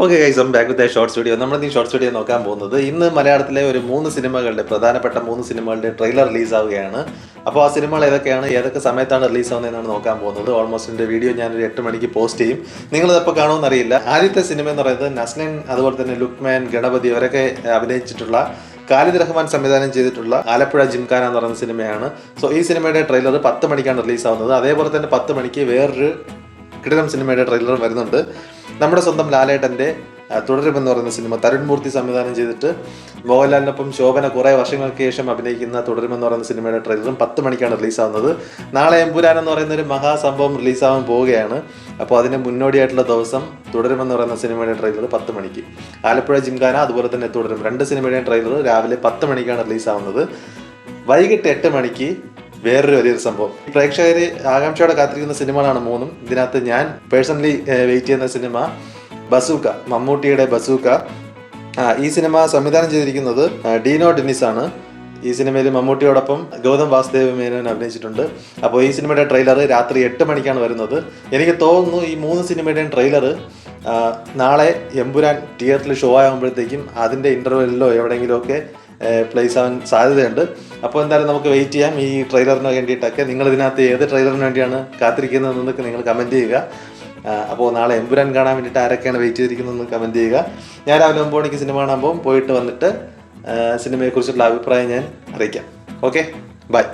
Okay guys, back with short studio. നമ്മൾ ഈ short studio നോക്കാൻ പോകുന്നത് ഇന്ന് മലയാളത്തിലെ ഒരു 3 സിനിമകളുടെ പ്രധാനപ്പെട്ട 3 സിനിമകളുടെ ട്രെയിലർ റിലീസാവുകയാണ്. അപ്പോൾ ആ സിനിമകൾ ഏതൊക്കെയാണ്, ഏതൊക്കെ സമയത്താണ് റിലീസ് ആവുന്നതെന്നാണ് നോക്കാൻ പോകുന്നത്. ഓൾമോസ്റ്റ് എൻ്റെ വീഡിയോ ഞാനൊരു 8 മണിക്ക് പോസ്റ്റ് ചെയ്യും. നിങ്ങളിതെപ്പോൾ കാണുമെന്ന് അറിയില്ല. ആദ്യത്തെ സിനിമ എന്ന് പറയുന്നത് നസ്ലിൻ, അതുപോലെ തന്നെ ലുക്മാൻ, ഗണപതി അവരൊക്കെ അഭിനയിച്ചിട്ടുള്ള ഖാലിദ് റഹ്മാൻ സംവിധാനം ചെയ്തിട്ടുള്ള ആലപ്പുഴ ജിംഖാന എന്ന് പറയുന്ന സിനിമയാണ്. സോ ഈ സിനിമയുടെ ട്രെയിലർ 10 മണിക്കാണ് റിലീസ് ആവുന്നത്. അതേപോലെ തന്നെ 10 മണിക്ക് വേറൊരു കിടിലം സിനിമയുടെ ട്രെയിലർ വരുന്നുണ്ട്. നമ്മുടെ സ്വന്തം ലാലേട്ടൻ്റെ തുടരുമെന്ന് പറയുന്ന സിനിമ തരുൺ മൂർത്തി സംവിധാനം ചെയ്തിട്ട് മോഹൻലാലിനൊപ്പം ശോഭന കുറേ വർഷങ്ങൾക്ക് ശേഷം അഭിനയിക്കുന്ന തുടരുമെന്ന് പറയുന്ന സിനിമയുടെ ട്രെയിലറും 10 മണിക്കാണ് റിലീസാവുന്നത്. നാളെ എമ്പുരാൻ എന്ന് പറയുന്ന ഒരു മഹാസംഭവം റിലീസാവാൻ പോവുകയാണ്. അപ്പോൾ അതിന് മുന്നോടിയായിട്ടുള്ള ദിവസം തുടരുമെന്ന് പറയുന്ന സിനിമയുടെ ട്രെയിലർ 10 മണിക്ക്, ആലപ്പുഴ ജിംഖാന അതുപോലെ തന്നെ തുടരും, 2 സിനിമയുടെയും ട്രെയിലർ രാവിലെ 10 മണിക്കാണ് റിലീസാവുന്നത്. വൈകിട്ട് 8 മണിക്ക് വേറൊരു വലിയൊരു സംഭവം. പ്രേക്ഷകർ ആകാംക്ഷയോടെ കാത്തിരിക്കുന്ന സിനിമകളാണ് 3. ഇതിനകത്ത് ഞാൻ പേഴ്സണലി വെയിറ്റ് ചെയ്യുന്ന സിനിമ ബസൂക്ക, മമ്മൂട്ടിയുടെ ബസൂക്ക. ഈ സിനിമ സംവിധാനം ചെയ്തിരിക്കുന്നത് ഡീനോ ഡെന്നിസ് ആണ്. ഈ സിനിമയിൽ മമ്മൂട്ടിയോടൊപ്പം ഗൗതം വാസുദേവ മേനോൻ അഭിനയിച്ചിട്ടുണ്ട്. അപ്പോൾ ഈ സിനിമയുടെ ട്രെയിലർ രാത്രി 8 മണിക്കാണ് വരുന്നത്. എനിക്ക് തോന്നുന്നു ഈ 3 സിനിമയുടെയും ട്രെയിലർ നാളെ എമ്പുരാൻ തിയേറ്ററിൽ ഷോ ആകുമ്പോഴത്തേക്കും അതിൻ്റെ ഇൻ്റർവെല്ലിലോ എവിടെയെങ്കിലുമൊക്കെ പ്ലേസ് ആവാൻ സാധ്യതയുണ്ട്. അപ്പോൾ എന്തായാലും നമുക്ക് വെയിറ്റ് ചെയ്യാം ഈ ട്രെയിലറിന് വേണ്ടിയിട്ടൊക്കെ. നിങ്ങൾ ഇതിനകത്ത് ഏത് ട്രെയിലറിന് വേണ്ടിയാണ് കാത്തിരിക്കുന്നതെന്നൊക്കെ നിങ്ങൾ കമൻറ്റ് ചെയ്യുക. അപ്പോൾ നാളെ എമ്പുരാൻ കാണാൻ വേണ്ടിയിട്ട് ആരൊക്കെയാണ് വെയിറ്റ് ചെയ്തിരിക്കുന്നതെന്ന് കമൻറ്റ് ചെയ്യുക. ഞാൻ രാവിലെ 9 മണിക്ക് സിനിമ കാണാൻ പോകും. പോയിട്ട് വന്നിട്ട് സിനിമയെക്കുറിച്ചുള്ള അഭിപ്രായം ഞാൻ അറിയിക്കാം. Okay, by.